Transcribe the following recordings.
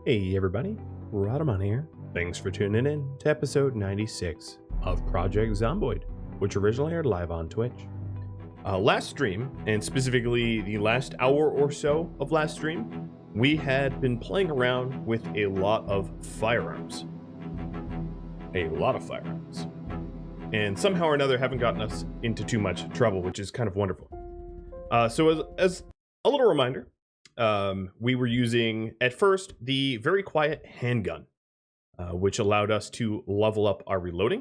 Hey everybody, Rhadamant here. Thanks for tuning in to episode 96 of Project Zomboid, which originally aired live on Twitch. Last stream, and specifically the last hour or so of last stream, we had been playing around with a lot of firearms. And somehow or another haven't gotten us into too much trouble, which is kind of wonderful. So as a little reminder, we were using, at first, the very quiet handgun, which allowed us to level up our reloading.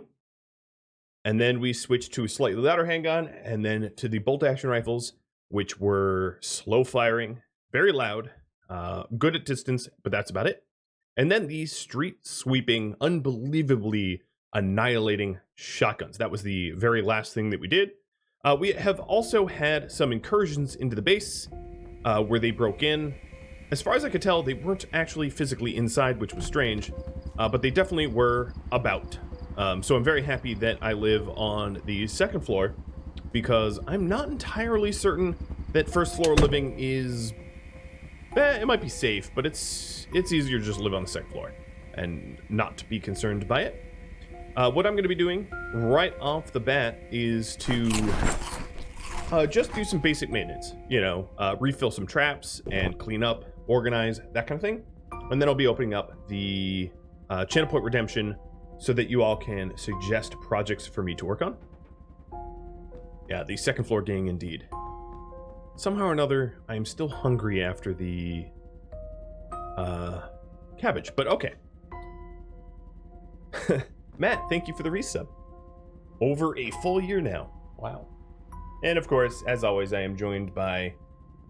And then we switched to a slightly louder handgun, and then to the bolt-action rifles, which were slow firing, very loud, good at distance, but that's about it. And then these street-sweeping, unbelievably annihilating shotguns. That was the very last thing that we did. We have also had some incursions into the base, where they broke in. As far as I could tell, they weren't actually physically inside, which was strange, but they definitely were about. So I'm very happy that I live on the second floor, because I'm not entirely certain that first floor living is... it might be safe, but it's easier to just live on the second floor and not to be concerned by it. What I'm going to be doing right off the bat is to... just do some basic maintenance, refill some traps and clean up, organize, that kind of thing. And then I'll be opening up the channel point redemption so that you all can suggest projects for me to work on. Yeah, the second floor gang indeed. Somehow or another, I am still hungry after the cabbage, but okay. Matt, thank you for the resub. Over a full year now. Wow. And of course, as always, I am joined by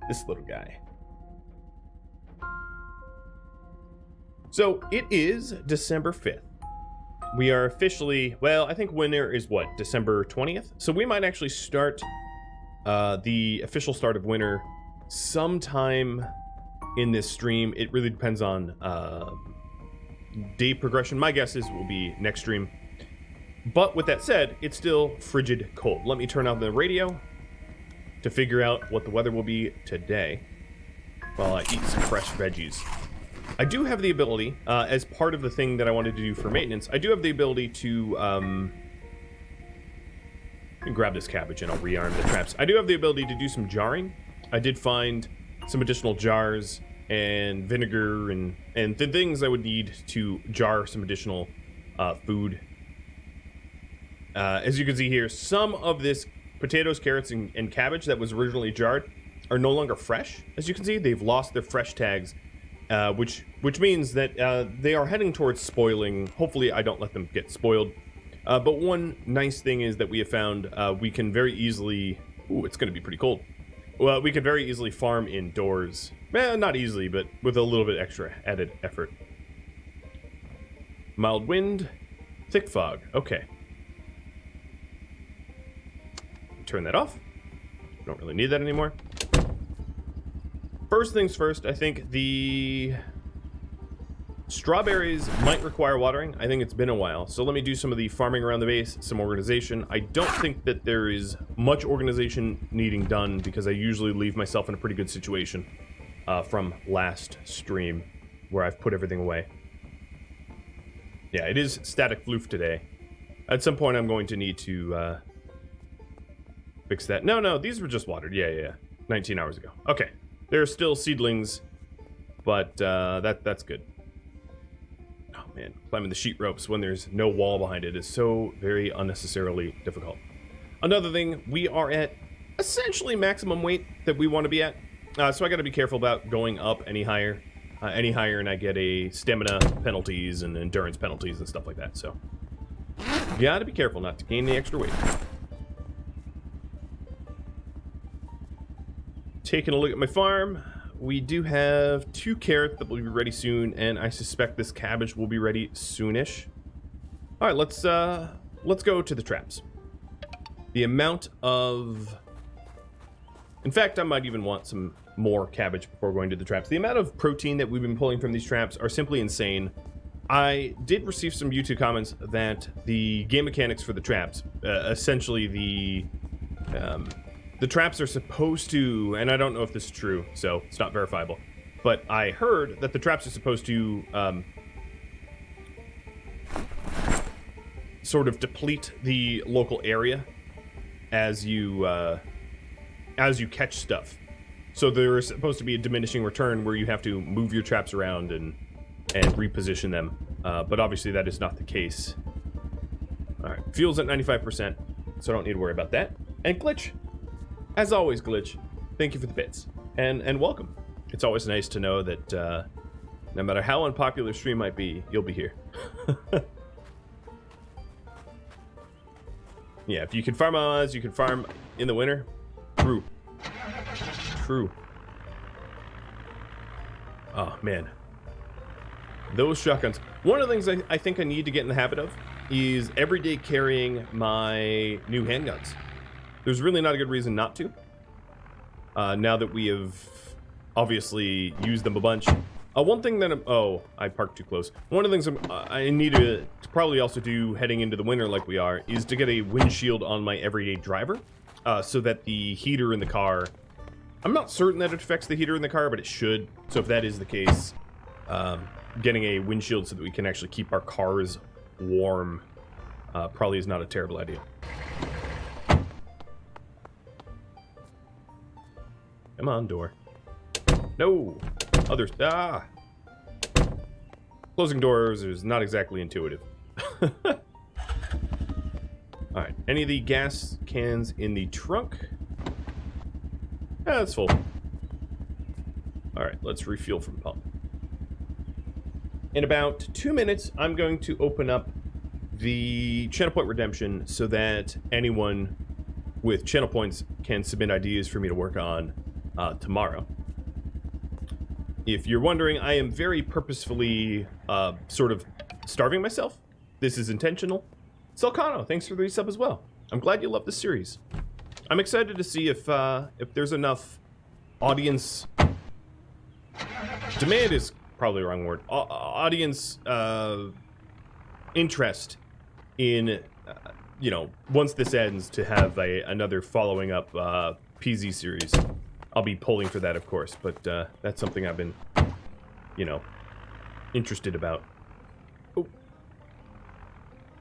this little guy. So it is December 5th. We are officially, well, I think winter is what, December 20th? So we might actually start the official start of winter sometime in this stream. It really depends on day progression. My guess is it will be next stream. But with that said, it's still frigid cold. Let me turn on the radio to figure out what the weather will be today while I eat some fresh veggies. I do have the ability, as part of the thing that I wanted to do for maintenance, I do have the ability to, grab this cabbage and I'll rearm the traps. I do have the ability to do some jarring. I did find some additional jars and vinegar and the things I would need to jar some additional food. As you can see here, some of this potatoes, carrots, and cabbage that was originally jarred are no longer fresh. As you can see, they've lost their fresh tags, which means that they are heading towards spoiling. Hopefully, I don't let them get spoiled. But one nice thing is that we have found we can very easily... Ooh, it's going to be pretty cold. Well, we can very easily farm indoors. Not easily, but with a little bit extra added effort. Mild wind, thick fog. Okay. Turn that off. Don't really need that anymore. First things first, I think the strawberries might require watering. I think it's been a while. So let me do some of the farming around the base, some organization. I don't think that there is much organization needing done because I usually leave myself in a pretty good situation from last stream where I've put everything away. Yeah, it is static floof today. At some point I'm going to need to fix that. No, these were just watered. Yeah. 19 hours ago. Okay. There are still seedlings, but that's good. Oh man, climbing the sheet ropes when there's no wall behind it is so very unnecessarily difficult. Another thing, we are at essentially maximum weight that we want to be at. So I got to be careful about going up any higher. And I get a stamina penalties and endurance penalties and stuff like that. So got to be careful not to gain the extra weight. Taking a look at my farm, we do have 2 carrots that will be ready soon, and I suspect this cabbage will be ready soonish. All right, let's go to the traps. The amount of... In fact, I might even want some more cabbage before going to the traps. The amount of protein that we've been pulling from these traps are simply insane. I did receive some YouTube comments that the game mechanics for the traps, essentially the traps are supposed to, and I don't know if this is true, so it's not verifiable, But I heard that the traps are supposed to sort of deplete the local area as you catch stuff. So there is supposed to be a diminishing return where you have to move your traps around and reposition them. But obviously that is not the case. All right, fuel's at 95%, so I don't need to worry about that. And Glitch, as always, Glitch, thank you for the bits and welcome. It's always nice to know that no matter how unpopular stream might be, you'll be here. Yeah, if you can farm on us, you can farm in the winter. True. True. Oh, man. Those shotguns. One of the things I think I need to get in the habit of is every day carrying my new handguns. There's really not a good reason not to. Now that we have obviously used them a bunch. One thing that I parked too close. One of the things I need to probably also do heading into the winter like we are is to get a windshield on my everyday driver so that the heater in the car, I'm not certain that it affects the heater in the car, but it should. So if that is the case, getting a windshield so that we can actually keep our cars warm probably is not a terrible idea. Come on, door. No! Others. Ah! Closing doors is not exactly intuitive. Alright, any of the gas cans in the trunk? Yeah, that's full. Alright, let's refuel from pump. In about 2 minutes, I'm going to open up the channel point redemption so that anyone with channel points can submit ideas for me to work on tomorrow. If you're wondering, I am very purposefully sort of starving myself. This is intentional. Selcano, thanks for the resub as well. I'm glad you love this series. I'm excited to see if there's enough audience... Demand is probably the wrong word. Audience interest in, you know, once this ends, to have another following up PZ series. I'll be polling for that, of course, but that's something I've been, you know, interested about. Oh.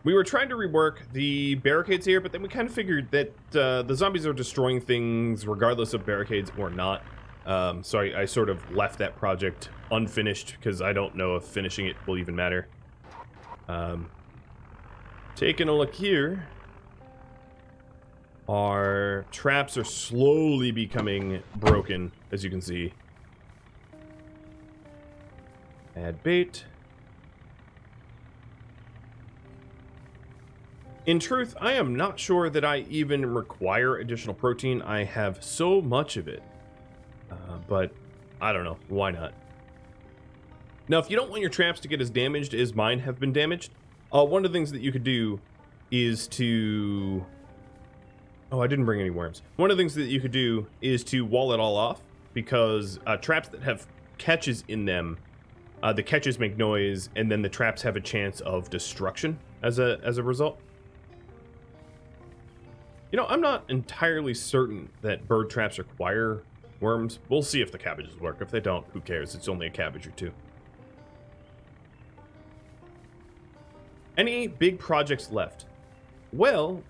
We were trying to rework the barricades here, but then we kind of figured that the zombies are destroying things regardless of barricades or not. So I sort of left that project unfinished because I don't know if finishing it will even matter. Taking a look here. Our traps are slowly becoming broken, as you can see. Add bait. In truth, I am not sure that I even require additional protein. I have so much of it. But I don't know. Why not? Now, if you don't want your traps to get as damaged as mine have been damaged, one of the things that you could do is to... Oh, I didn't bring any worms. One of the things that you could do is to wall it all off, because traps that have catches in them, the catches make noise, and then the traps have a chance of destruction as a result. You know, I'm not entirely certain that bird traps require worms. We'll see if the cabbages work. If they don't, who cares? It's only a cabbage or two. Any big projects left? Well,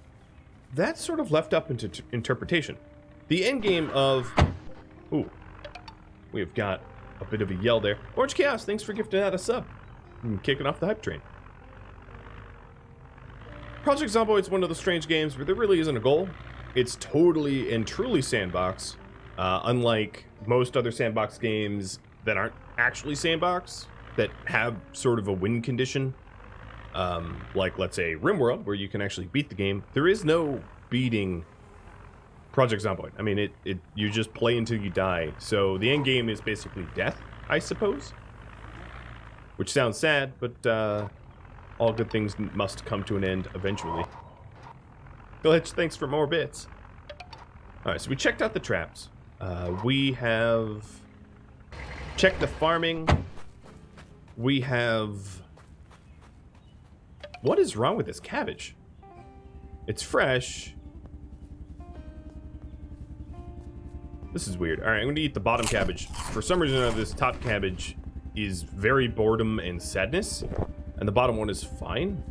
that's sort of left up into interpretation. The end game of... Ooh. We've got a bit of a yell there. Orange Chaos, thanks for gifting out a sub. Kicking off the hype train. Project Zomboid is one of those strange games where there really isn't a goal. It's totally and truly sandbox. Unlike most other sandbox games that aren't actually sandbox, that have sort of a win condition. Like, let's say, RimWorld, where you can actually beat the game. There is no beating Project Zomboid. I mean, you just play until you die. So the end game is basically death, I suppose. Which sounds sad, but all good things must come to an end eventually. Glitch, thanks for more bits. Alright, so we checked out the traps. We have checked the farming. We have... What is wrong with this cabbage? It's fresh. This is weird. All right, I'm going to eat the bottom cabbage. For some reason or other, this top cabbage is very boredom and sadness, and the bottom one is fine.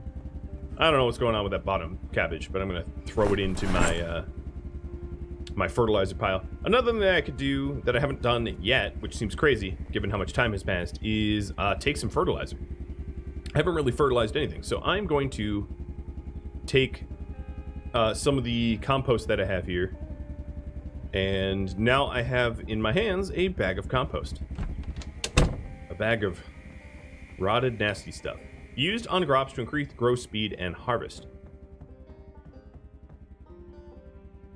I don't know what's going on with that bottom cabbage, but I'm going to throw it into my my fertilizer pile. Another thing that I could do that I haven't done yet, which seems crazy given how much time has passed, is take some fertilizer. I haven't really fertilized anything, so I'm going to take some of the compost that I have here, and now I have in my hands a bag of compost. A bag of rotted, nasty stuff. Used on crops to increase growth speed and harvest.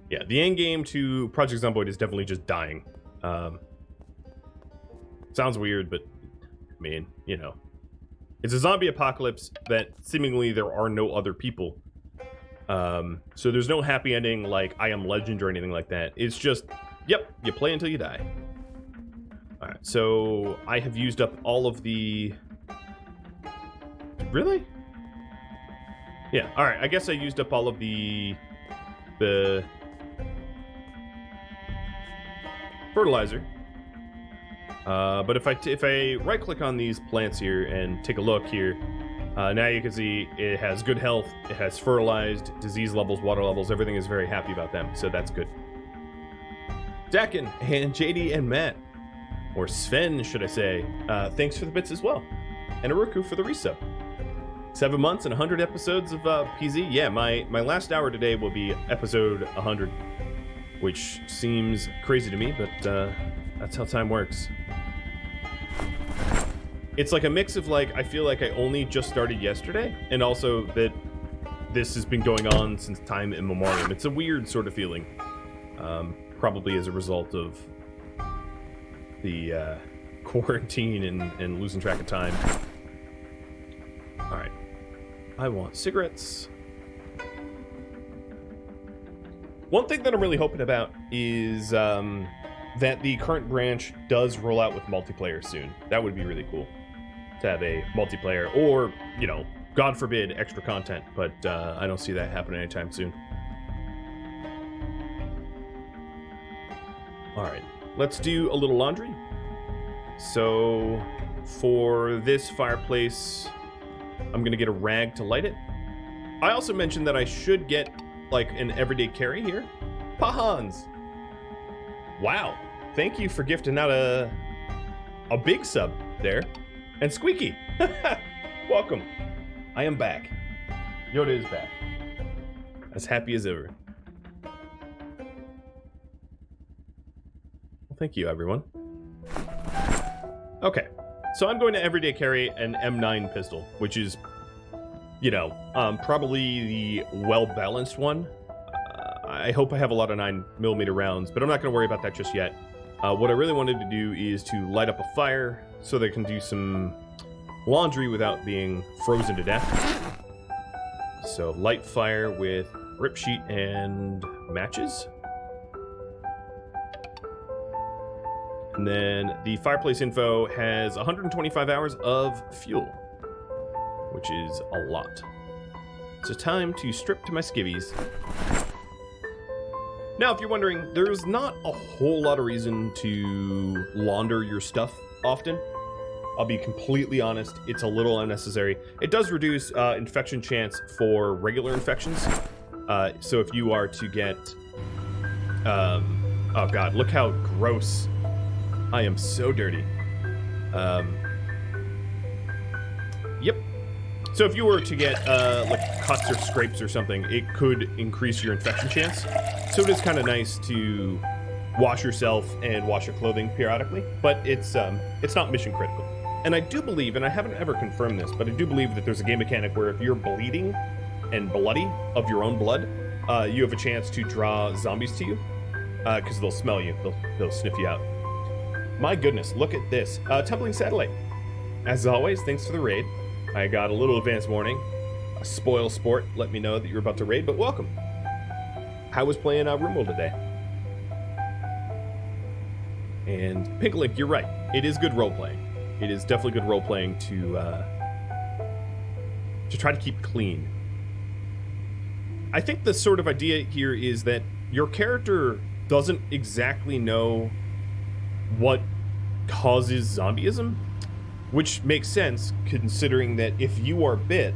Yeah, the end game to Project Zomboid is definitely just dying. Sounds weird, but I mean, you know. It's a zombie apocalypse that seemingly there are no other people. So there's no happy ending like I Am Legend or anything like that. It's just, yep, you play until you die. Alright, so I have used up all of the... Really? Yeah, alright, I guess I used up all of the fertilizer. But if I right click on these plants here and take a look here, now you can see it has good health, it has fertilized, disease levels, water levels, everything is very happy about them, so that's good. Dakin and JD and Matt, or Sven should I say, thanks for the bits as well. And Aruku for the resub. 7 months and 100 episodes of PZ. Yeah, my last hour today will be episode 100, which seems crazy to me, but that's how time works. It's like a mix of like, I feel like I only just started yesterday, and also that this has been going on since time immemorial. It's a weird sort of feeling, probably as a result of the quarantine and losing track of time. All right, I want cigarettes. One thing that I'm really hoping about is that the current branch does roll out with multiplayer soon. That would be really cool to have a multiplayer, or, you know, God forbid, extra content, but I don't see that happening anytime soon. Alright, let's do a little laundry. So, for this fireplace, I'm gonna get a rag to light it. I also mentioned that I should get, like, an everyday carry here. Pahans! Wow, thank you for gifting out a big sub there. And Squeaky, welcome. I am back. Yoda is back. As happy as ever. Well, thank you, everyone. Okay, so I'm going to everyday carry an M9 pistol, which is, you know, probably the well-balanced one. I hope I have a lot of 9mm rounds, but I'm not going to worry about that just yet. What I really wanted to do is to light up a fire so they can do some laundry without being frozen to death. So light fire with rip sheet and matches. And then the fireplace info has 125 hours of fuel, which is a lot. So time to strip to my skivvies. Now, if you're wondering, there's not a whole lot of reason to launder your stuff often. I'll be completely honest, it's a little unnecessary. It does reduce infection chance for regular infections. So if you are to get... oh god, look how gross. I am so dirty. Yep. So if you were to get like cuts or scrapes or something, it could increase your infection chance. So it is kind of nice to wash yourself and wash your clothing periodically, but it's not mission critical. And I do believe, and I haven't ever confirmed this, but I do believe that there's a game mechanic where if you're bleeding and bloody of your own blood, you have a chance to draw zombies to you, because they'll smell you, they'll sniff you out. My goodness, look at this. Tumbling Satellite. As always, thanks for the raid. I got a little advance warning. A spoil sport let me know that you're about to raid, but welcome. How was playing RuneWorld today? And Pinklink, you're right. It is good role-playing. It is definitely good role-playing to try to keep clean. I think the sort of idea here is that your character doesn't exactly know what causes zombieism, which makes sense considering that if you are bit,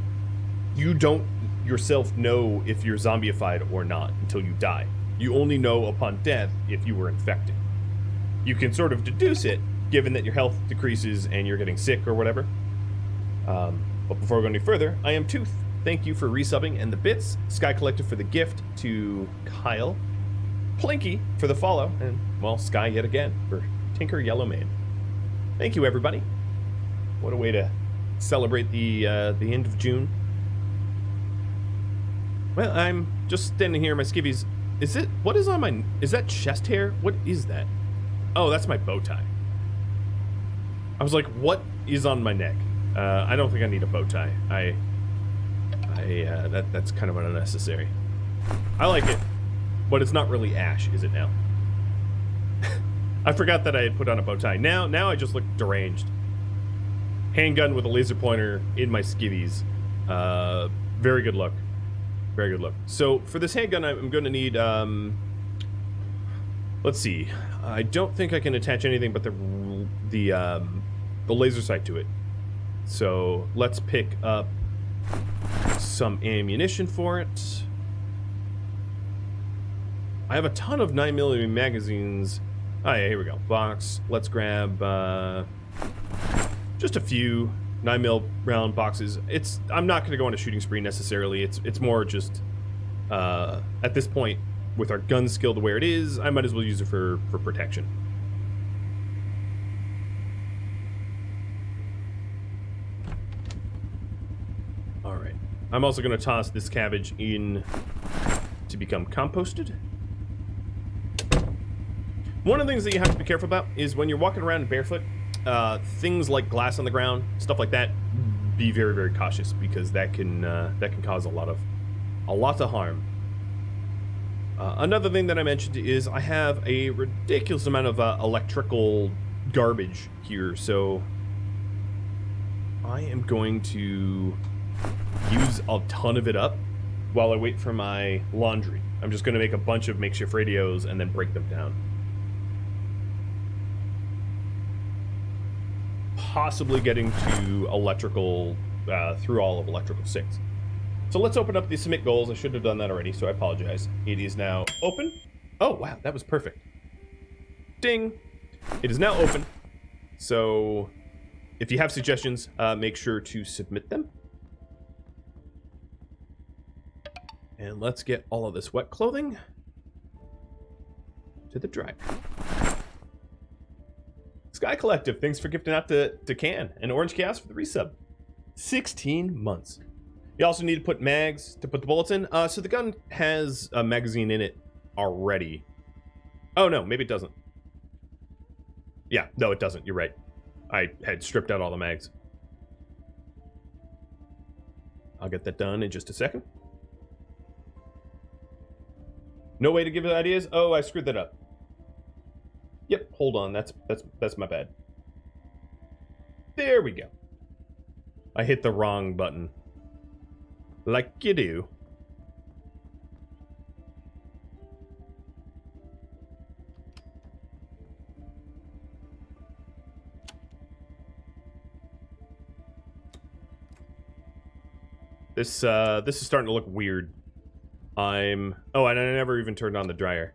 you don't yourself know if you're zombified or not until you die. You only know upon death if you were infected. You can sort of deduce it, given that your health decreases and you're getting sick or whatever. But before we go any further, I am Tooth. Thank you for resubbing and the bits. Sky Collective for the gift to Kyle. Plinky for the follow. And, well, Sky yet again for Tinker Yellow Mane. Thank you, everybody. What a way to celebrate the end of June. Well, I'm just standing here in my skivvies. What is on my, is that chest hair? What is that? Oh, that's my bow tie. I was like, what is on my neck? I don't think I need a bow tie. That's kind of unnecessary. I like it, but it's not really ash, is it now? I forgot that I had put on a bow tie. Now I just look deranged. Handgun with a laser pointer in my skivvies. Very good look. Very good look. So for this handgun, I'm going to need, let's see. I don't think I can attach anything but the laser sight to it. So let's pick up some ammunition for it. I have a ton of 9mm magazines. Oh yeah, here we go. Box. Let's grab just a few 9mm round boxes. I'm not going to go on a shooting spree necessarily. It's more just at this point with our gun skill the way it is, I might as well use it for protection. All right. I'm also going to toss this cabbage in to become composted. One of the things that you have to be careful about is when you're walking around barefoot, things like glass on the ground, stuff like that, be very, very cautious because that can cause a lot of harm. Another thing that I mentioned is I have a ridiculous amount of electrical garbage here, so I am going to use a ton of it up while I wait for my laundry. I'm just going to make a bunch of makeshift radios and then break them down. Possibly getting to electrical, through all of electrical 6. So let's open up the submit goals. I should have done that already, so I apologize. It is now open. Oh, wow, that was perfect. Ding. It is now open. So if you have suggestions, make sure to submit them. And let's get all of this wet clothing to the dryer. Sky Collective, thanks for gifting out to Can and Orange Chaos for the resub. 16 months. You also need to put mags to put the bullets in. So the gun has a magazine in it already. Oh no, maybe it doesn't. Yeah, no, it doesn't. You're right. I had stripped out all the mags. I'll get that done in just a second. No way to give it ideas? Oh, I screwed that up. Yep, hold on. That's my bad. There we go. I hit the wrong button. Like you do. This is starting to look weird. Oh, and I never even turned on the dryer.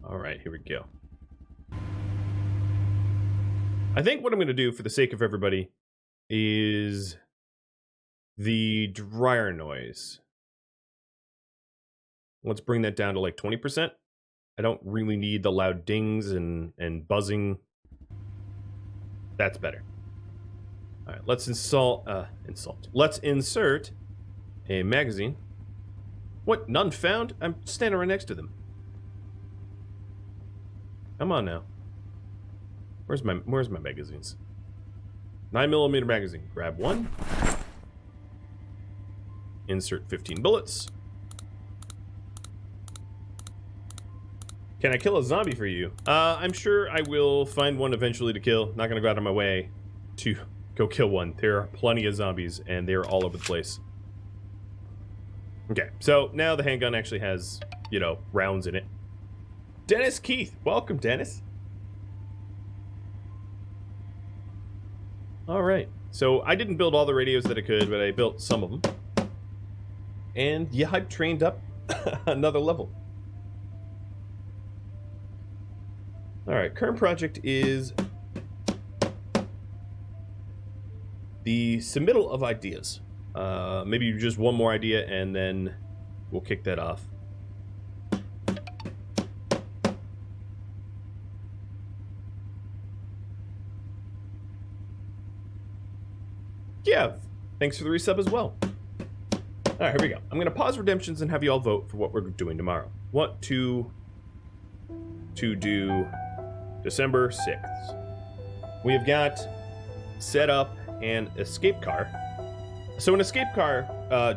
All right, here we go. I think what I'm going to do for the sake of everybody is the dryer noise. Let's bring that down to like 20%. I don't really need the loud dings and buzzing. That's better. All right, let's Let's insert a magazine. What? None found? I'm standing right next to them. Come on now. Where's my magazines? 9mm magazine. Grab one. Insert 15 bullets. Can I kill a zombie for you? I'm sure I will find one eventually to kill. Not gonna go out of my way to go kill one. There are plenty of zombies, and they're all over the place. Okay, so now the handgun actually has, you know, rounds in it. Dennis Keith, welcome, Dennis. All right, so I didn't build all the radios that I could, but I built some of them. And yeah, I've trained up another level. All right, current project is the submittal of ideas. Maybe just one more idea and then we'll kick that off. Yeah, thanks for the resub as well. All right, here we go. I'm going to pause redemptions and have you all vote for what we're doing tomorrow. What to do December 6th. We have got set up an escape car. So an escape car,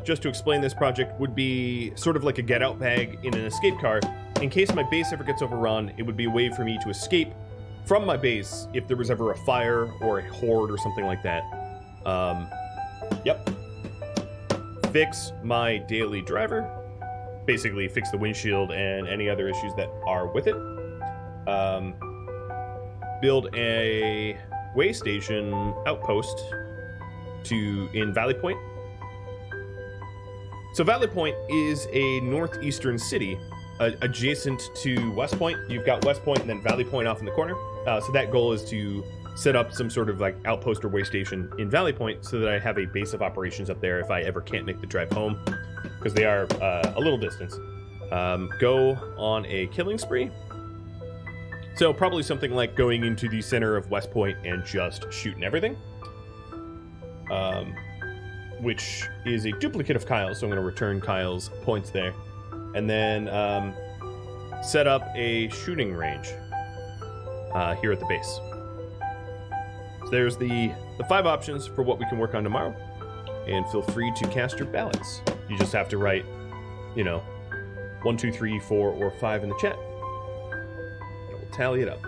just to explain this project, would be sort of like a get-out bag in an escape car. In case my base ever gets overrun, it would be a way for me to escape from my base if there was ever a fire or a horde or something like that. Yep. Fix my daily driver. Basically, fix the windshield and any other issues that are with it. Build a way station outpost in Valley Point. So Valley Point is a northeastern city adjacent to West Point. You've got West Point and then Valley Point off in the corner. So that goal is to set up some sort of like outpost or way station in Valley Point so that I have a base of operations up there if I ever can't make the drive home, because they are a little distance. Go on a killing spree. So probably something like going into the center of West Point and just shooting everything. Which is a duplicate of Kyle's, so I'm going to return Kyle's points there. And then set up a shooting range here at the base. So there's the 5 options for what we can work on tomorrow. And feel free to cast your ballots. You just have to write, you know, 1, 2, 3, 4, or 5 in the chat. And we'll tally it up.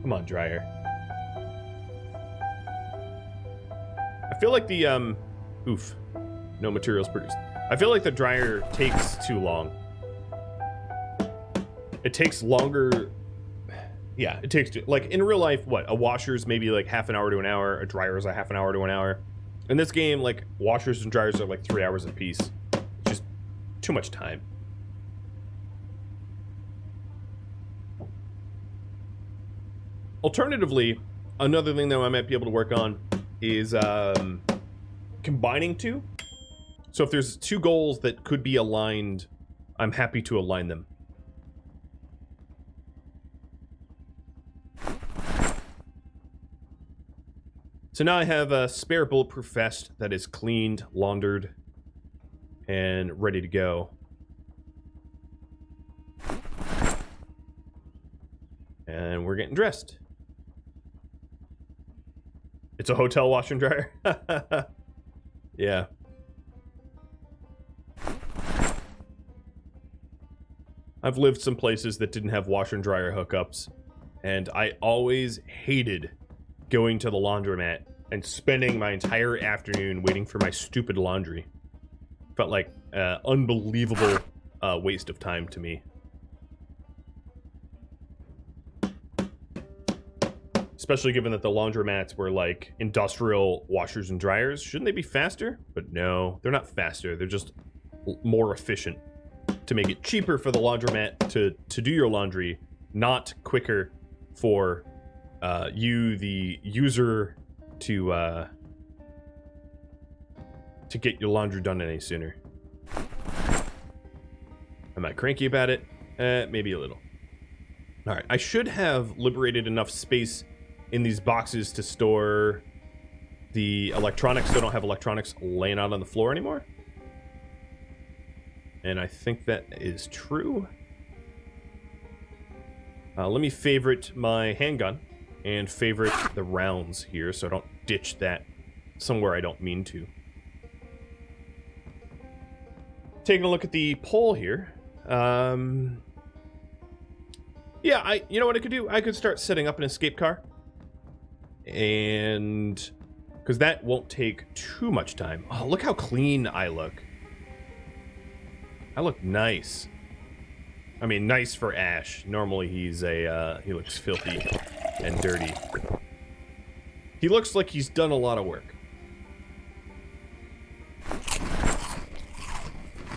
Come on, dryer. I feel like the, oof. No materials produced. I feel like the dryer takes too long. It takes longer. Yeah, it takes, like, in real life, what? A washer's maybe like half an hour to an hour. A dryer's a half an hour to an hour. In this game, like, washers and dryers are like 3 hours a piece. It's just too much time. Alternatively, another thing that I might be able to work on is combining 2. So if there's 2 goals that could be aligned, I'm happy to align them. So now I have a spare bulletproof vest that is cleaned, laundered, and ready to go. And we're getting dressed. It's a hotel wash and dryer. Yeah. I've lived some places that didn't have washer and dryer hookups, and I always hated going to the laundromat and spending my entire afternoon waiting for my stupid laundry. Felt like an unbelievable waste of time to me. Especially given that the laundromats were like industrial washers and dryers. Shouldn't they be faster? But no, they're not faster. They're just more efficient to make it cheaper for the laundromat to do your laundry, not quicker for you, the user, to get your laundry done any sooner. Am I cranky about it? Maybe a little. All right, I should have liberated enough space in these boxes to store the electronics, so I don't have electronics laying out on the floor anymore. And I think that is true. Let me favorite my handgun and favorite the rounds here so I don't ditch that somewhere I don't mean to. taking a look at the poll here. Yeah, you know what I could do? I could start setting up an escape car. And because that won't take too much time. Oh, look how clean I look. I look nice. I mean, nice for Ash. Normally he's he looks filthy and dirty. He looks like he's done a lot of work.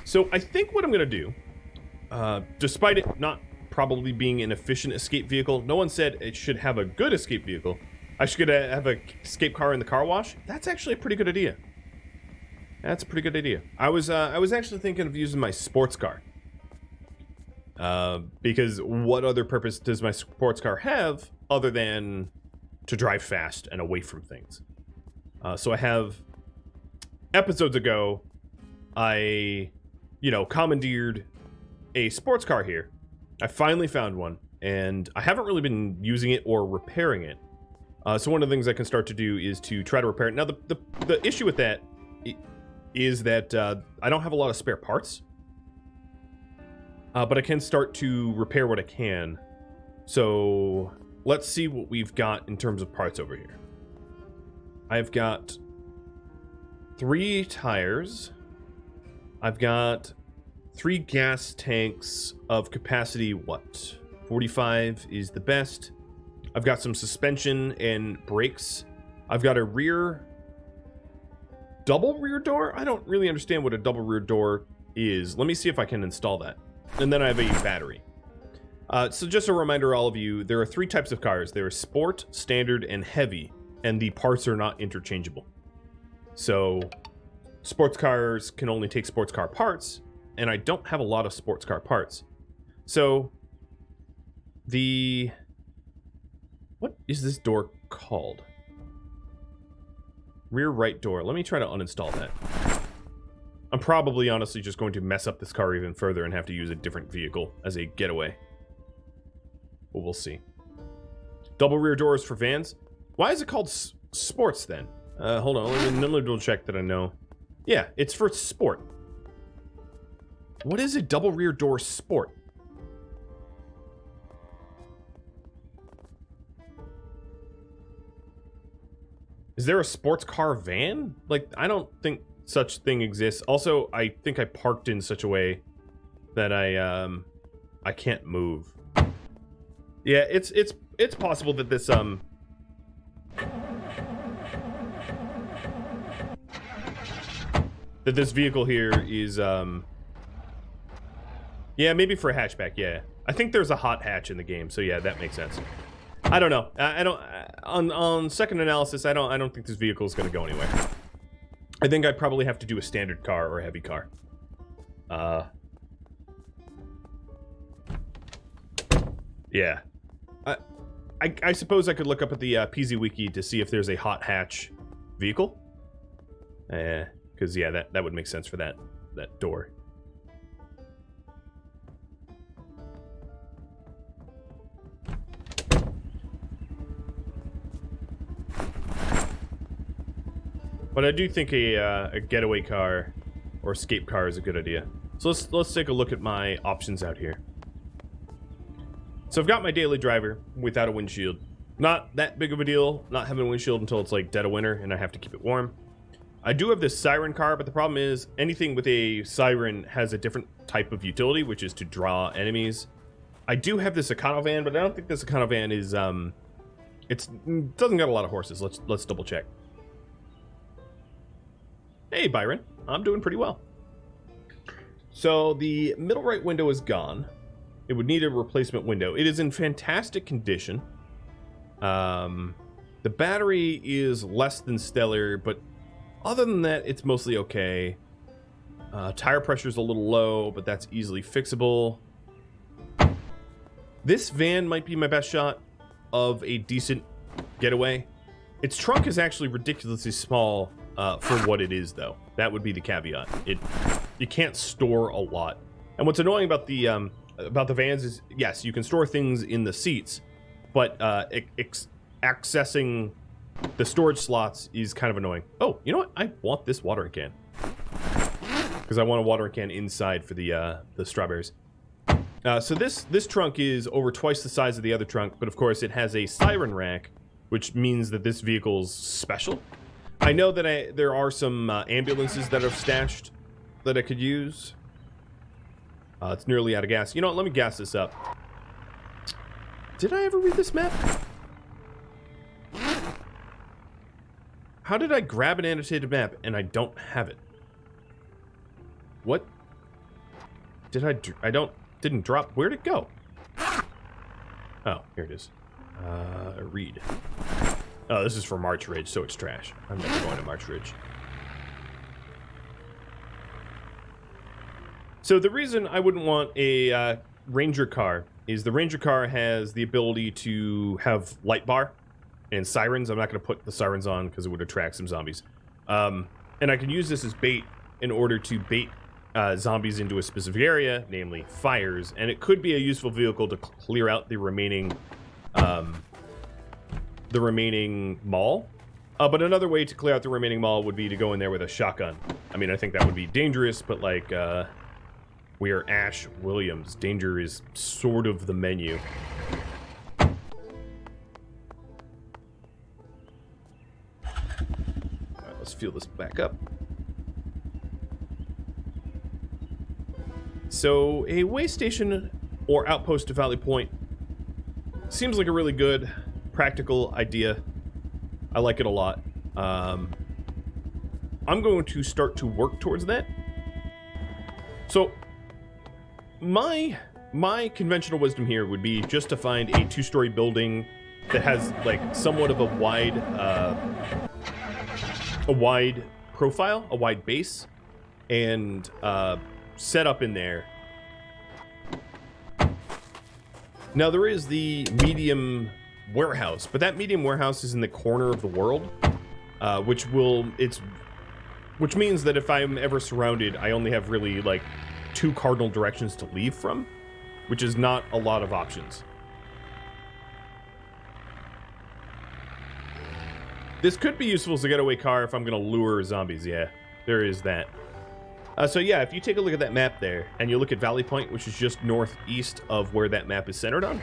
So I think what I'm gonna do, despite it not probably being an efficient escape vehicle, no one said it should have a good escape vehicle. I should have an escape car in the car wash. That's actually a pretty good idea. That's a pretty good idea. I was actually thinking of using my sports car. Because what other purpose does my sports car have other than to drive fast and away from things? So I have, episodes ago, I, commandeered a sports car here. I finally found one, and I haven't really been using it or repairing it. So one of the things I can start to do is to try to repair it. Now, the issue with that is that I don't have a lot of spare parts. But I can start to repair what I can. So let's see what we've got in terms of parts over here. I've got 3 tires. I've got 3 gas tanks of capacity, 45 is the best. I've got some suspension and brakes. I've got a double rear door? I don't really understand what a double rear door is. Let me see if I can install that. And then I have a battery. So just a reminder, all of you, there are 3 types of cars. There are sport, standard, and heavy. And the parts are not interchangeable. So sports cars can only take sports car parts. And I don't have a lot of sports car parts. So what is this door called? Rear right door. Let me try to uninstall that. I'm probably honestly just going to mess up this car even further and have to use a different vehicle as a getaway. But we'll see. Double rear doors for vans. Why is it called sports then? Hold on, let me double check that I know. Yeah, it's for sport. What is a double rear door sport? Is there a sports car van? Like, I don't think such thing exists. Also, I think I parked in such a way that I can't move. Yeah, it's possible that this vehicle here is yeah, maybe for a hatchback. Yeah, I think there's a hot hatch in the game, so yeah, that makes sense. I don't know. I don't on second analysis, I don't think this vehicle is going to go anywhere. I think I'd probably have to do a standard car or a heavy car. Yeah. I suppose I could look up at the PZ Wiki to see if there's a hot hatch vehicle. Because yeah, that would make sense for that door. But I do think a getaway car or escape car is a good idea. So let's take a look at my options out here. So I've got my daily driver without a windshield. Not that big of a deal, not having a windshield until it's like dead of winter and I have to keep it warm. I do have this siren car, but the problem is anything with a siren has a different type of utility, which is to draw enemies. I do have this Econo van, but I don't think this Econo van is it doesn't got a lot of horses. Let's double check. Hey, Byron. I'm doing pretty well. So the middle right window is gone. It would need a replacement window. It is in fantastic condition. The battery is less than stellar, but other than that, it's mostly okay. Tire pressure is a little low, but that's easily fixable. This van might be my best shot of a decent getaway. Its trunk is actually ridiculously small for what it is, though. That would be the caveat. You can't store a lot. And what's annoying about the vans is, yes, you can store things in the seats, but accessing the storage slots is kind of annoying. Oh, you know what? I want this watering can. because I want a watering can inside for the strawberries. So this trunk is over twice the size of the other trunk, but of course it has a siren rack, which means that this vehicle's special. I know that there are some ambulances that are stashed that I could use. It's nearly out of gas. You know what? Let me gas this up. Did I ever read this map? How did I grab an annotated map and I don't have it? What? Did I didn't drop. Where'd it go? Oh, here it is. Read. Oh, this is for March Ridge, so it's trash. I'm never going to March Ridge. So the reason I wouldn't want a Ranger car is the Ranger car has the ability to have light bar and sirens. I'm not going to put the sirens on because it would attract some zombies. And I can use this as bait in order to bait zombies into a specific area, namely fires. And it could be a useful vehicle to clear out the remaining mall. But another way to clear out the remaining mall would be to go in there with a shotgun. I mean, I think that would be dangerous, but like, we are Ash Williams. Danger is sort of the menu. Alright, let's fuel this back up. So, a way station or outpost to Valley Point seems like a really good, practical idea. I like it a lot. I'm going to start to work towards that. So, my conventional wisdom here would be just to find a 2-story building that has like somewhat of a wide profile, a wide base, and set up in there. Now there is the medium warehouse, but that medium warehouse is in the corner of the world, which means that if I'm ever surrounded, I only have really like 2 cardinal directions to leave from, which is not a lot of options. This could be useful as a getaway car if I'm going to lure zombies. Yeah, there is that. So yeah, if you take a look at that map there, and you look at Valley Point, which is just northeast of where that map is centered on,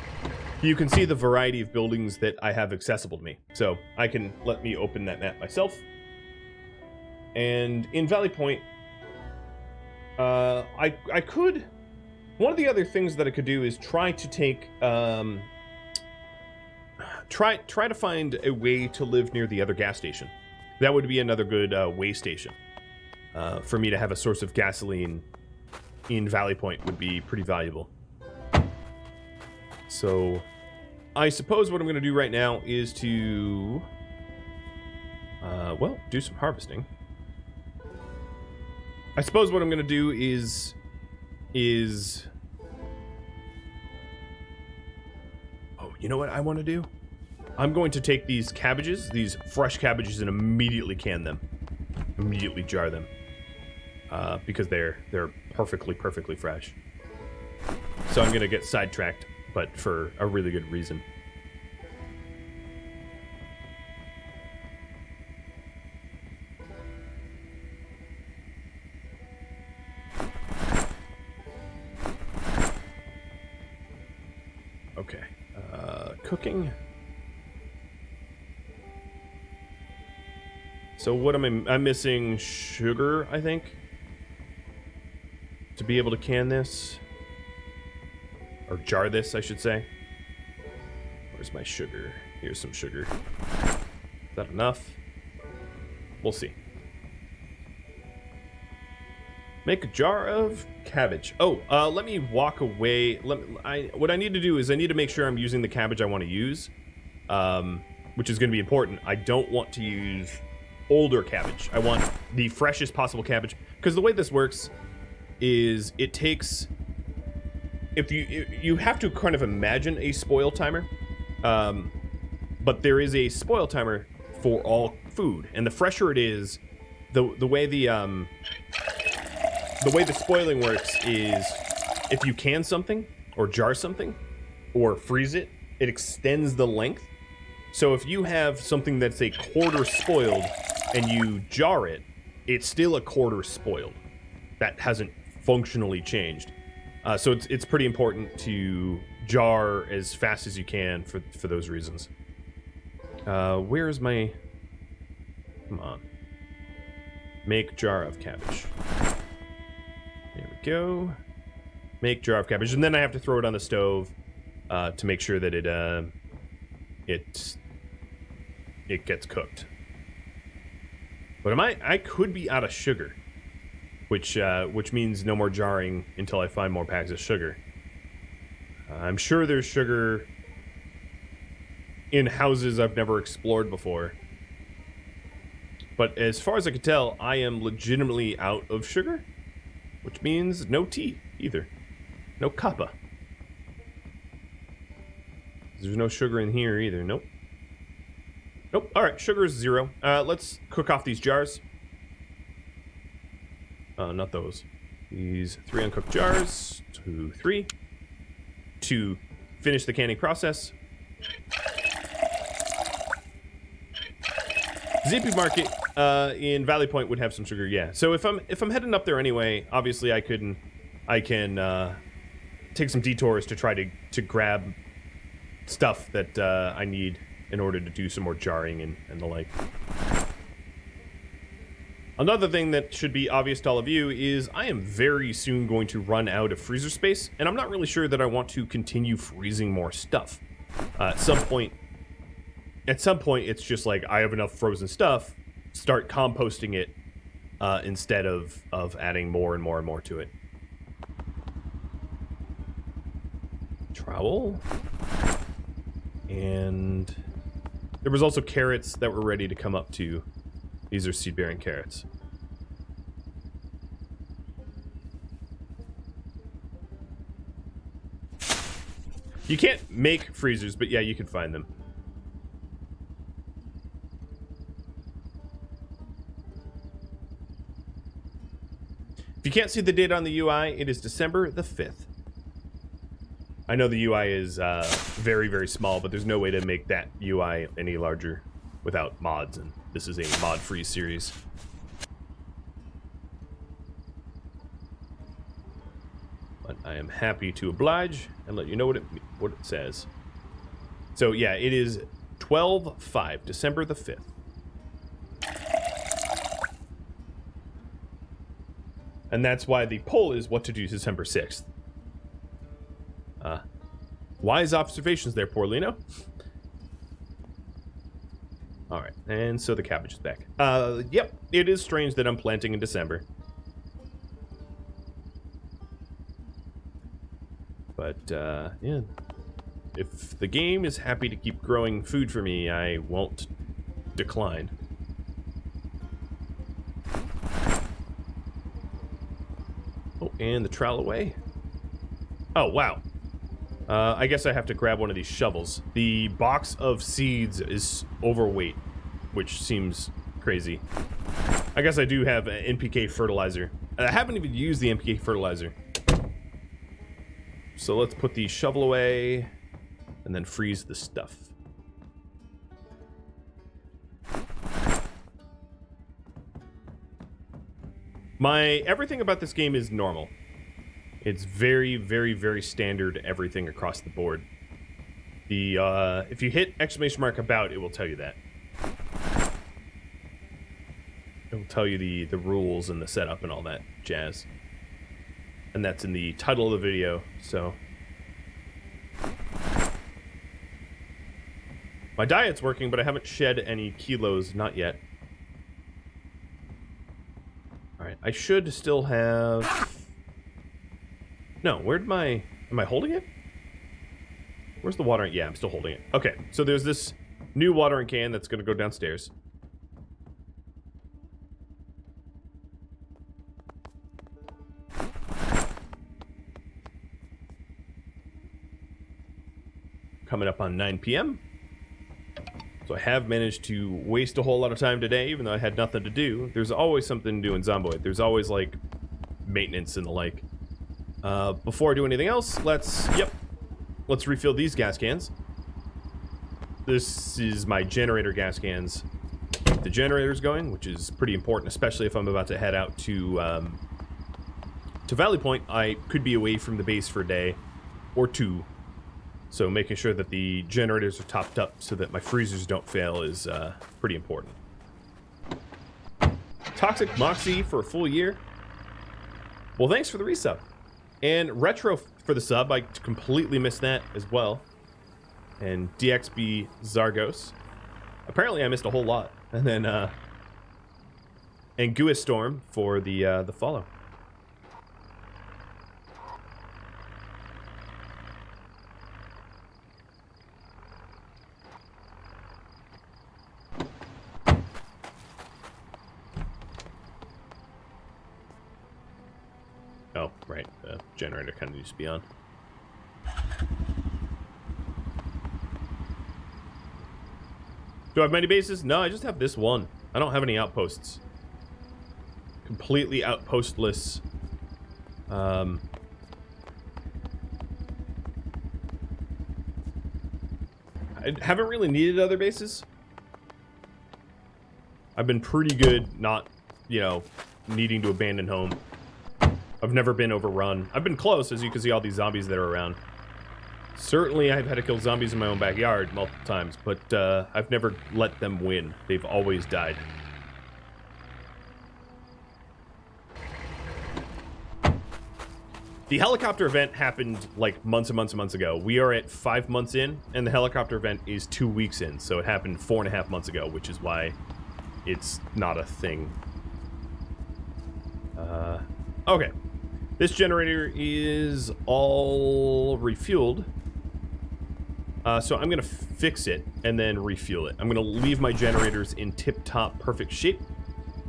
you can see the variety of buildings that I have accessible to me. So let me open that map myself. And in Valley Point, I could... One of the other things that I could do is try to take... Try to find a way to live near the other gas station. That would be another good way station. For me to have a source of gasoline in Valley Point would be pretty valuable. So, I suppose what I'm going to do right now is to... well, do some harvesting. I suppose what I'm going to do is... Oh, you know what I want to do? I'm going to take these cabbages, these fresh cabbages, and immediately can them. Immediately jar them. Because they're perfectly fresh. So I'm going to get sidetracked, but for a really good reason. Okay. Cooking. So what I'm missing sugar, I think, to be able to can this, or jar this, I should say. Where's my sugar? Here's some sugar. Is that enough? We'll see. Make a jar of cabbage. Oh, let me walk away. What I need to do is I need to make sure I'm using the cabbage I want to use, which is going to be important. I don't want to use older cabbage. I want the freshest possible cabbage, because the way this works is it takes... If you have to kind of imagine a spoil timer, but there is a spoil timer for all food, and the fresher it is, the way the spoiling works is if you can something or jar something or freeze it, it extends the length. So if you have something that's a quarter spoiled and you jar it, it's still a quarter spoiled. that hasn't functionally changed. So it's pretty important to jar as fast as you can for those reasons. Where's my... Come on. Make jar of cabbage. There we go. Make jar of cabbage. And then I have to throw it on the stove to make sure that it gets cooked. But I could be out of sugar. Which means no more jarring until I find more packs of sugar. I'm sure there's sugar in houses I've never explored before. But as far as I can tell, I am legitimately out of sugar. Which means no tea, either. No cuppa. There's no sugar in here, either. Nope. Nope. Alright, sugar is 0. Let's cook off these jars. Not those. These 3 uncooked jars. 2, 3. To finish the canning process. ZP Market in Valley Point would have some sugar, yeah. So if I'm heading up there anyway, obviously I can take some detours to try to grab stuff that I need in order to do some more jarring and the like. Another thing that should be obvious to all of you is I am very soon going to run out of freezer space, and I'm not really sure that I want to continue freezing more stuff. At some point, it's just like, I have enough frozen stuff, start composting it instead of adding more and more and more to it. Trowel. And there was also carrots that were ready to come up too. These are seed-bearing carrots. You can't make freezers, but yeah, you can find them. If you can't see the date on the UI, it is December the 5th. I know the UI is very, very small, but there's no way to make that UI any larger without mods, and this is a mod-free series. But I am happy to oblige and let you know what it says. So yeah, it is 12/5, December the 5th. And that's why the poll is what to do December 6th. Wise observations there, poor Lino. Alright, and so the cabbage is back. Yep, it is strange that I'm planting in December. But, yeah. If the game is happy to keep growing food for me, I won't decline. Oh, and the trowel away. Oh, wow. I guess I have to grab one of these shovels. The box of seeds is overweight, which seems crazy. I guess I do have NPK fertilizer. I haven't even used the NPK fertilizer. So let's put the shovel away and then freeze the stuff. Everything about this game is normal. It's very, very, very standard everything across the board. If you hit !about, it will tell you that. It will tell you the rules and the setup and all that jazz. And that's in the title of the video, so. My diet's working, but I haven't shed any kilos, not yet. Alright, I should still have... No, am I holding it? Where's the watering? Yeah, I'm still holding it. Okay, so there's this new watering can that's going to go downstairs. Coming up on 9 p.m. So I have managed to waste a whole lot of time today, even though I had nothing to do. There's always something to do in Zomboid. There's always, like, maintenance and the like. Before I do anything else, let's refill these gas cans. This is my generator gas cans. Keep the generators going, which is pretty important, especially if I'm about to head out to to Valley Point, I could be away from the base for a day or two. So making sure that the generators are topped up so that my freezers don't fail is pretty important. Toxic Moxie for a full year. Well, thanks for the resub. And Retro for the sub. I completely missed that as well. And DXB Zargos. Apparently I missed a whole lot. And then, and Guis Storm for the follow. Oh, right. The generator kind of needs to be on. Do I have many bases? No, I just have this one. I don't have any outposts. Completely outpostless. I haven't really needed other bases. I've been pretty good not, you know, needing to abandon home. I've never been overrun. I've been close, as you can see all these zombies that are around. Certainly, I've had to kill zombies in my own backyard multiple times, but I've never let them win. They've always died. The helicopter event happened like months and months and months ago. We are at 5 months in, and the helicopter event is 2 weeks in, so it happened 4.5 months ago, which is why it's not a thing. Okay. This generator is all refueled. So I'm going to fix it and then refuel it. I'm going to leave my generators in tip-top perfect shape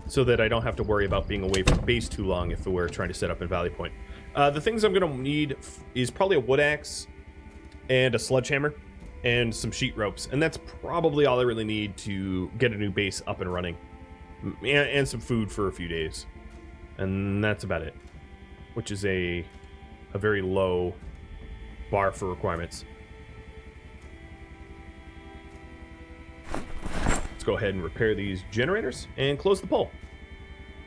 so that I don't have to worry about being away from base too long if we're trying to set up in Valley Point. The things I'm going to need is probably a wood axe and a sledgehammer and some sheet ropes. And that's probably all I really need to get a new base up and running. And some food for a few days. And that's about it. Which is a very low bar for requirements. Let's go ahead and repair these generators and close the poll.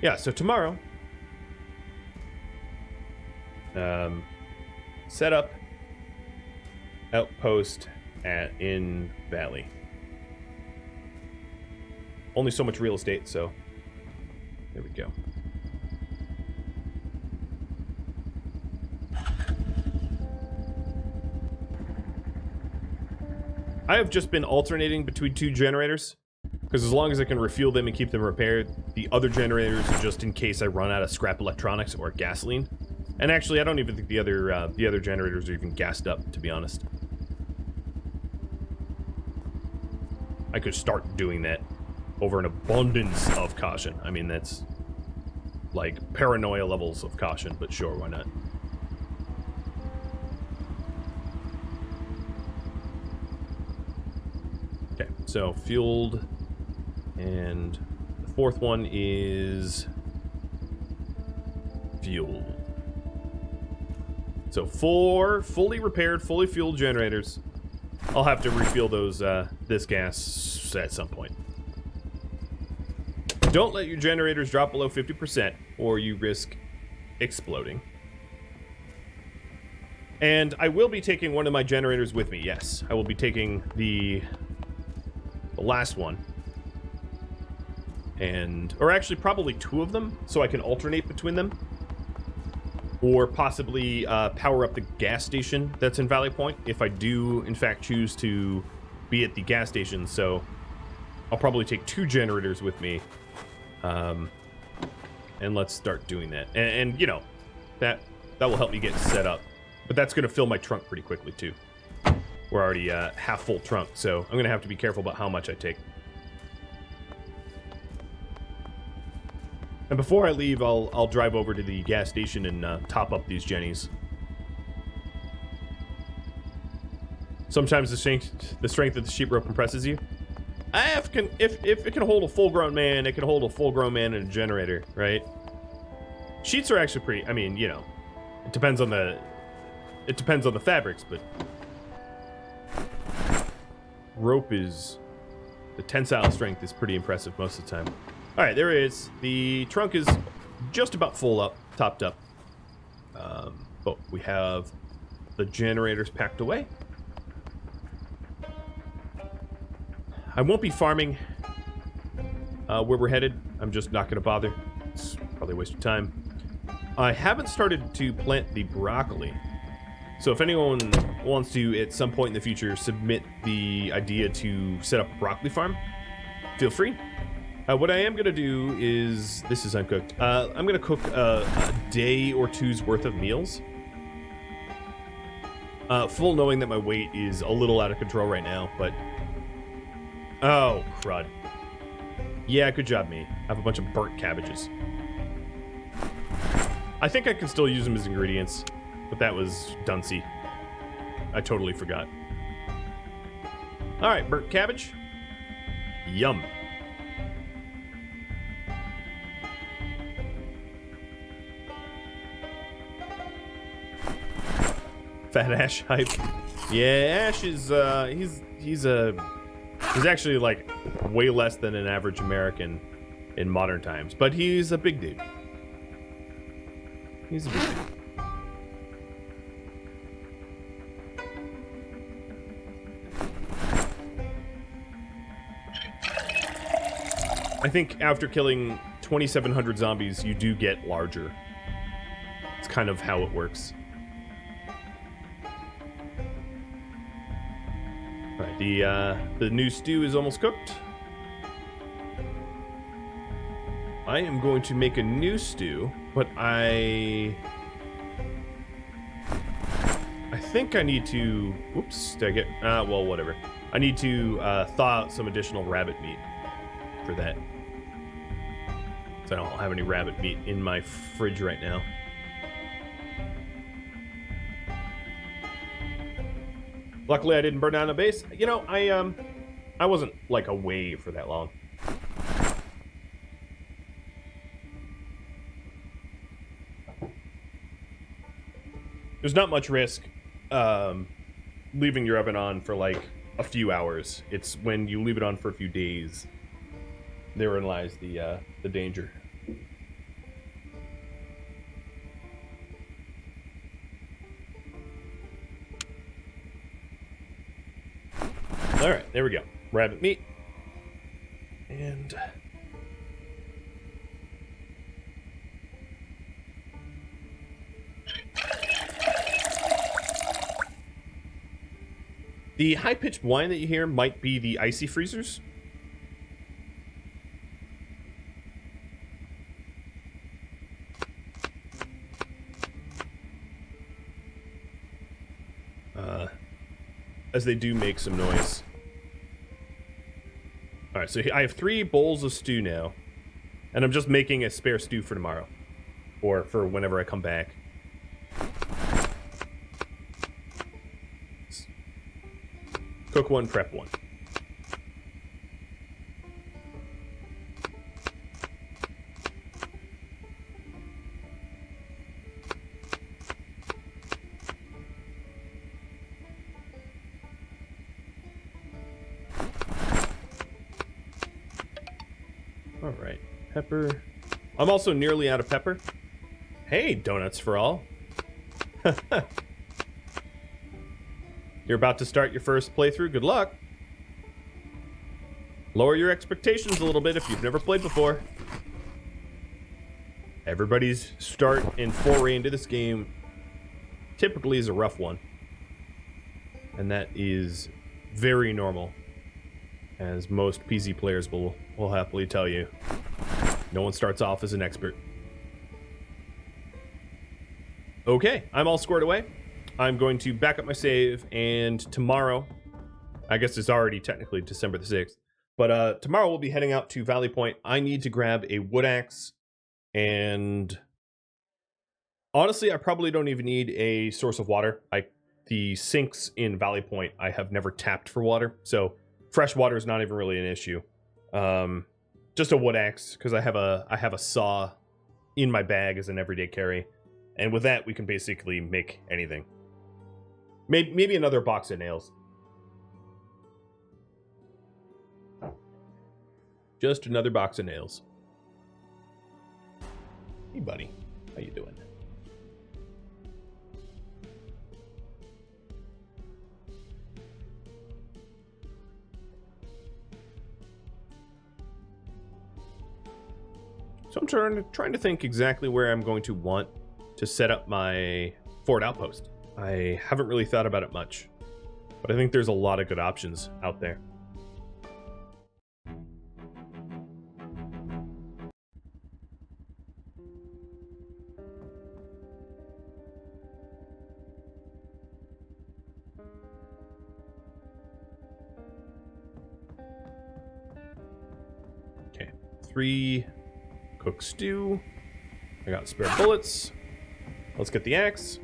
Yeah, so tomorrow, set up Outpost in Valley. Only so much real estate, so there we go. I have just been alternating between 2 generators, because as long as I can refuel them and keep them repaired, the other generators are just in case I run out of scrap electronics or gasoline. And actually, I don't even think the other generators are even gassed up, to be honest. I could start doing that over an abundance of caution. I mean, that's like paranoia levels of caution, but sure, why not? Okay, so fueled, and the 4th one is fueled. So 4 fully repaired, fully fueled generators. I'll have to refuel those this gas at some point. Don't let your generators drop below 50% or you risk exploding. And I will be taking one of my generators with me, yes. I will be taking the last one. Or actually probably 2 of them, so I can alternate between them. Or possibly power up the gas station that's in Valley Point, if I do, in fact, choose to be at the gas station. So I'll probably take 2 generators with me. And let's start doing that. And you know, that will help me get set up. But that's going to fill my trunk pretty quickly, too. We're already half full trunk, so I'm going to have to be careful about how much I take. And before I leave, I'll drive over to the gas station and top up these jennies. Sometimes the strength of the sheep rope impresses you. If it can hold a full-grown man, it can hold a full-grown man in a generator, right? Sheets are actually pretty. I mean, you know, it depends on the fabrics, but rope is the tensile strength is pretty impressive most of the time. All right, there it is. The trunk is just about full up, topped up. Oh, we have the generators packed away. I won't be farming where we're headed. I'm just not going to bother. It's probably a waste of time. I haven't started to plant the broccoli. So if anyone wants to, at some point in the future, submit the idea to set up a broccoli farm, feel free. What I am going to do is, this is uncooked. I'm going to cook a day or two's worth of meals. Full knowing that my weight is a little out of control right now, but... Oh, crud. Yeah, good job, me. I have a bunch of burnt cabbages. I think I can still use them as ingredients, but that was duncy. I totally forgot. Alright, burnt cabbage. Yum. Fat Ash hype. Yeah, Ash is, he's actually, like, way less than an average American in modern times. But he's a big dude. He's a big dude. I think after killing 2,700 zombies, you do get larger. It's kind of how it works. Alright, the new stew is almost cooked. I am going to make a new stew, but I think I need to... Whoops, did I get... well, whatever. I need to thaw out some additional rabbit meat for that. So I don't have any rabbit meat in my fridge right now. Luckily, I didn't burn down a base. You know, I wasn't, like, away for that long. There's not much risk leaving your oven on for, like, a few hours. It's when you leave it on for a few days. Therein lies the danger. All right, there we go. Rabbit meat. And... the high-pitched whine that you hear might be the icy freezers. As they do make some noise. Alright, so I have 3 bowls of stew now. And I'm just making a spare stew for tomorrow. Or for whenever I come back. Cook one, prep one. Alright, pepper. I'm also nearly out of pepper. Hey, donuts for all. You're about to start your first playthrough. Good luck. Lower your expectations a little bit if you've never played before. Everybody's start and foray into this game typically is a rough one. And that is very normal. As most PC players will happily tell you. No one starts off as an expert. Okay, I'm all squared away. I'm going to back up my save, and tomorrow, I guess it's already technically December the 6th, but tomorrow we'll be heading out to Valley Point. I need to grab a wood axe, and honestly, I probably don't even need a source of water. The sinks in Valley Point, I have never tapped for water, so fresh water is not even really an issue. Just a wood axe, because I have a saw in my bag as an everyday carry, and with that, we can basically make anything. Maybe another box of nails. Just another box of nails. Hey, buddy. How you doing? So I'm trying to think exactly where I'm going to want to set up my forward outpost. I haven't really thought about it much, but I think there's a lot of good options out there. Okay, 3 cook stew. I got spare bullets. Let's get the axe.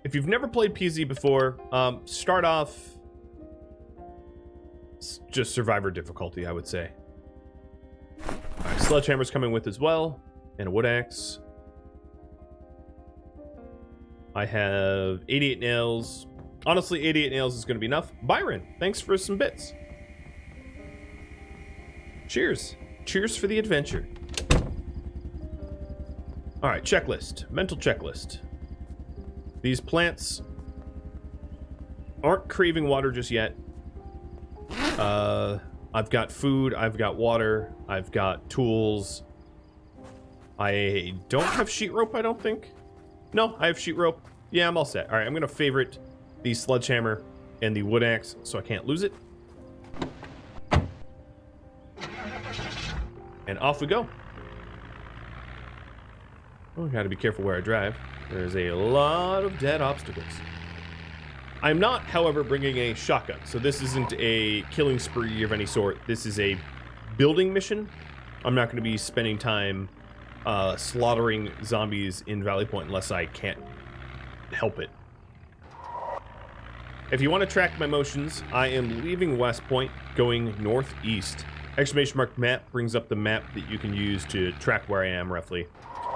If you've never played PZ before, start off just survivor difficulty, I would say. All right, sledgehammer's coming with as well, and a wood axe. I have 88 nails. Honestly, 88 nails is going to be enough. Byron, thanks for some bits. Cheers. Cheers for the adventure. All right, checklist. Mental checklist. These plants aren't craving water just yet. I've got food, I've got water, I've got tools. I don't have sheet rope, I don't think. No, I have sheet rope. Yeah, I'm all set. All right, I'm going to favorite the sledgehammer and the wood axe so I can't lose it. And off we go. Oh, I gotta be careful where I drive. There's a lot of dead obstacles. I'm not, however, bringing a shotgun, so this isn't a killing spree of any sort. This is a building mission. I'm not going to be spending time slaughtering zombies in Valley Point unless I can't help it. If you want to track my motions, I am leaving West Point, going northeast. Exclamation mark map brings up the map that you can use to track where I am roughly.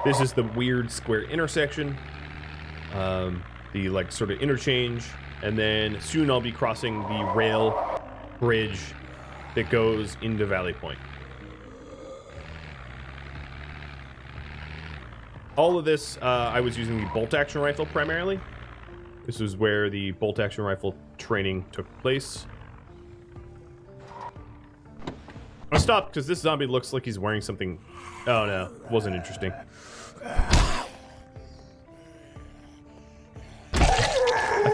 This is the weird square intersection, the like sort of interchange, and then soon I'll be crossing the rail bridge that goes into Valley Point. All of this, I was using the bolt action rifle primarily. This is where the bolt action rifle training took place. I stopped because this zombie looks like he's wearing something. Oh no, wasn't interesting. I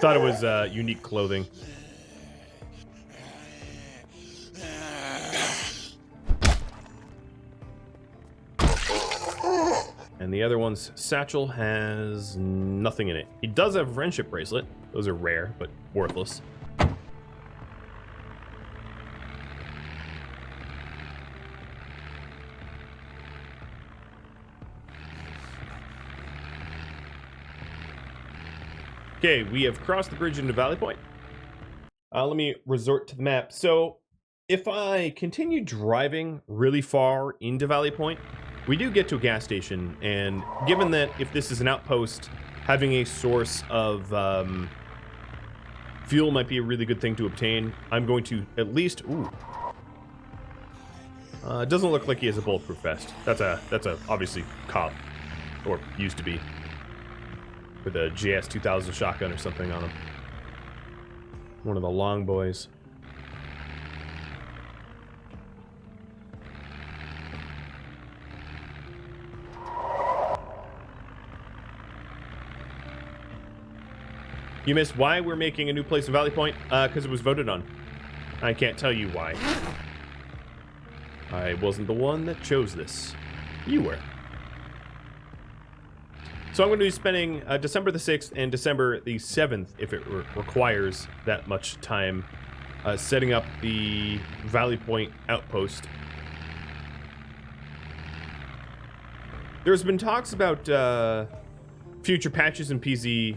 thought it was unique clothing. And the other one's satchel has nothing in it. He does have a friendship bracelet. Those are rare, but worthless. Okay, we have crossed the bridge into Valley Point. Let me resort to the map. So, if I continue driving really far into Valley Point, we do get to a gas station, and given that if this is an outpost, having a source of fuel might be a really good thing to obtain. I'm going to at least... Ooh. It doesn't look like he has a bulletproof vest. That's a obviously cop, or used to be, with a JS 2000 shotgun or something on him. One of the long boys. You missed why we're making a new place in Valley Point? Because it was voted on. I can't tell you why. I wasn't the one that chose this. You were. So I'm going to be spending December the 6th and December the 7th, if it requires that much time, setting up the Valley Point outpost. There's been talks about future patches in PZ...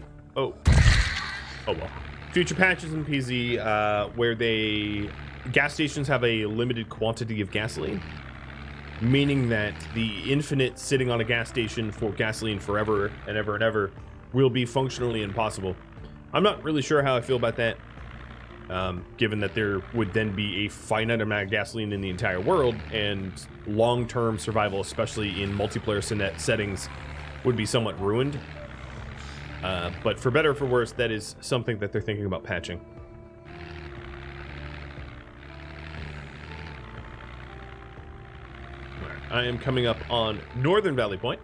Oh well. Future patches in PZ where gas stations have a limited quantity of gasoline. Meaning that the infinite sitting on a gas station for gasoline forever and ever and ever will be functionally impossible. I'm not really sure how I feel about that, given that there would then be a finite amount of gasoline in the entire world, and long-term survival, especially in multiplayer settings, would be somewhat ruined. But for better or for worse, that is something that they're thinking about patching. I am coming up on Northern Valley Point.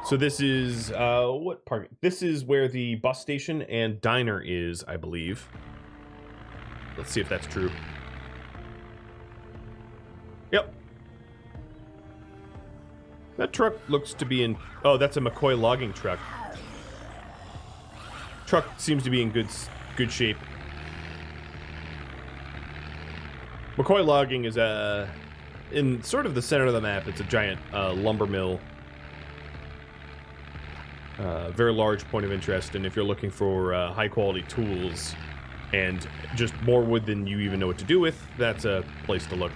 So this is, what park? This is where the bus station and diner is, I believe. Let's see if that's true. Yep. That truck looks to be in, oh, that's a McCoy logging truck. Truck seems to be in good shape. McCoy logging is in sort of the center of the map. It's a giant lumber mill. Very large point of interest, and if you're looking for high quality tools and just more wood than you even know what to do with, that's a place to look.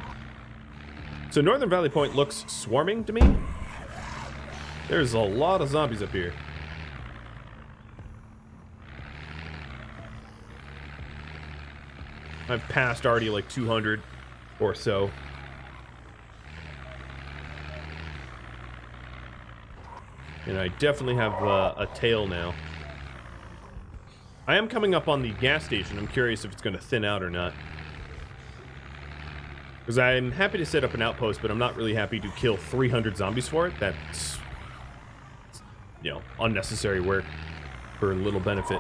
So Northern Valley Point looks swarming to me. There's a lot of zombies up here. I've passed already like 200 or so. And I definitely have a tail now. I am coming up on the gas station. I'm curious if it's going to thin out or not. Because I'm happy to set up an outpost, but I'm not really happy to kill 300 zombies for it. That's, you know, unnecessary work for little benefit.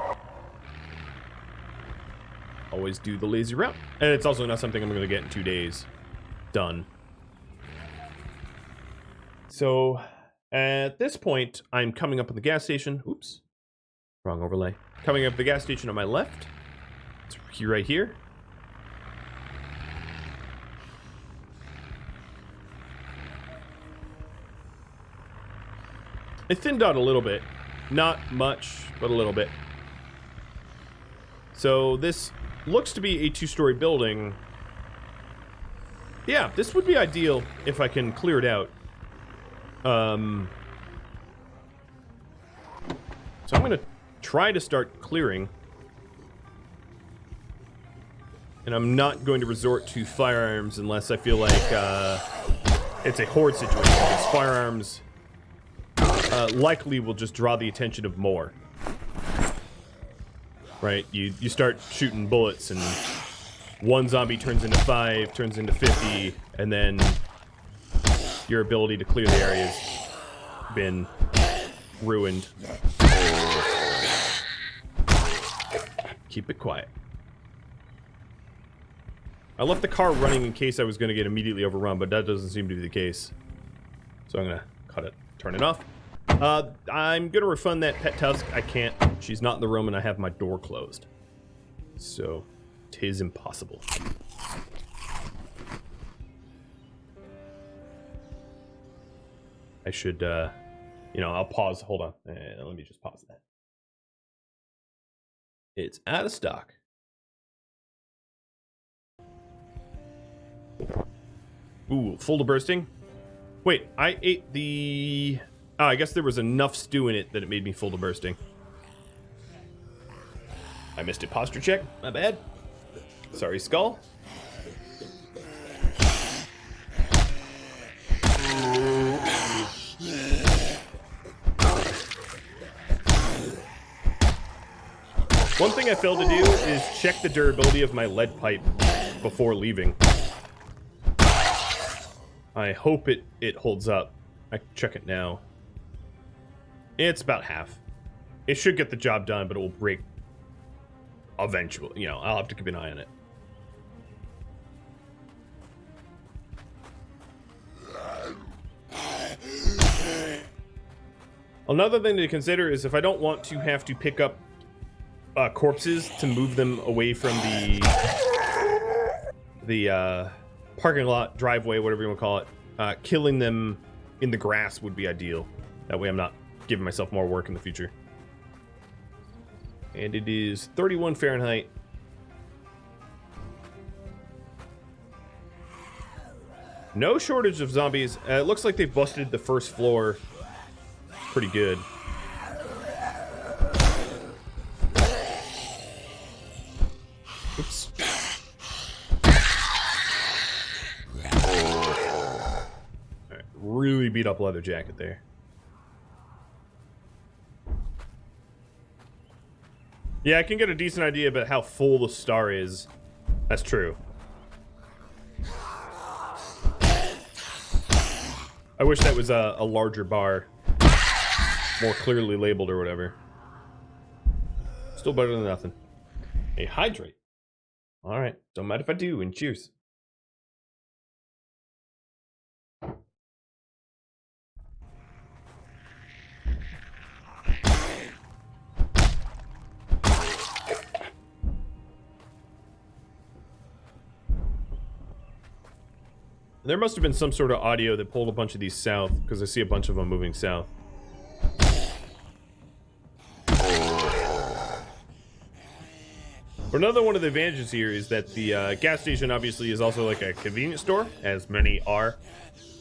Always do the lazy route. And it's also not something I'm going to get in 2 days. Done. So at this point, I'm coming up on the gas station. Oops. Wrong overlay. Coming up the gas station on my left. It's right here. It thinned out a little bit. Not much, but a little bit. So this looks to be a 2-story building. Yeah, this would be ideal if I can clear it out. So I'm going to try to start clearing. And I'm not going to resort to firearms unless I feel like it's a horde situation. Because firearms likely will just draw the attention of more. Right? You start shooting bullets and one zombie turns into 5, turns into 50, and then your ability to clear the area's been ruined. Keep it quiet. I left the car running in case I was going to get immediately overrun, but that doesn't seem to be the case. So I'm going to cut it, turn it off. I'm going to refund that pet tusk. I can't. She's not in the room and I have my door closed. So, 'tis impossible. I should, you know, I'll pause. Hold on. Let me just pause that. It's out of stock. Ooh, full to bursting. Wait, I ate the... Oh, I guess there was enough stew in it that it made me full to bursting. I missed a posture check. My bad. Sorry, Skull. One thing I failed to do is check the durability of my lead pipe before leaving. I hope it holds up. I can check it now. It's about half. It should get the job done, but it will break eventually. You know, I'll have to keep an eye on it. Another thing to consider is if I don't want to have to pick up corpses to move them away from the parking lot, driveway, whatever you want to call it, killing them in the grass would be ideal. That way I'm not giving myself more work in the future. And it is 31 Fahrenheit. No shortage of zombies. It looks like they've busted the first floor pretty good. Oops. Alright, really beat up leather jacket there. Yeah, I can get a decent idea about how full the star is. That's true. I wish that was a larger bar. More clearly labeled or whatever. Still better than nothing. A hydrate. Alright, don't mind if I do, and cheers. There must have been some sort of audio that pulled a bunch of these south, because I see a bunch of them moving south. But another one of the advantages here is that the gas station obviously is also like a convenience store, as many are.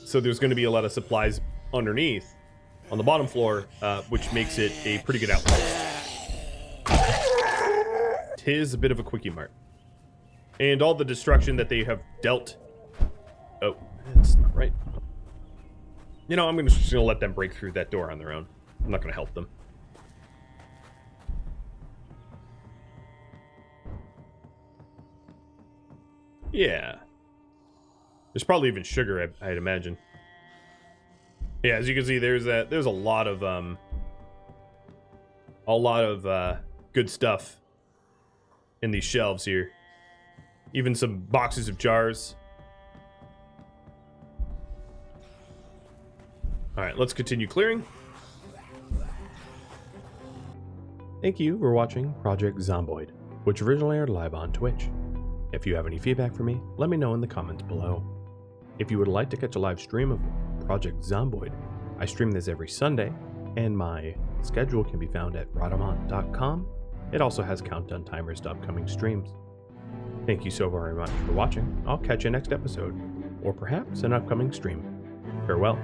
So there's going to be a lot of supplies underneath on the bottom floor, which makes it a pretty good outpost. Tis a bit of a quickie mart. And all the destruction that they have dealt... Oh, that's not right. You know, I'm just going to let them break through that door on their own. I'm not going to help them. Yeah. There's probably even sugar, I'd imagine. Yeah, as you can see, there's a lot of good stuff in these shelves here. Even some boxes of jars. All right, let's continue clearing. Thank you for watching Project Zomboid, which originally aired live on Twitch. If you have any feedback for me, let me know in the comments below. If you would like to catch a live stream of Project Zomboid, I stream this every Sunday, and my schedule can be found at Rhadamant.com. It also has countdown timers to upcoming streams. Thank you so very much for watching. I'll catch you next episode, or perhaps an upcoming stream. Farewell.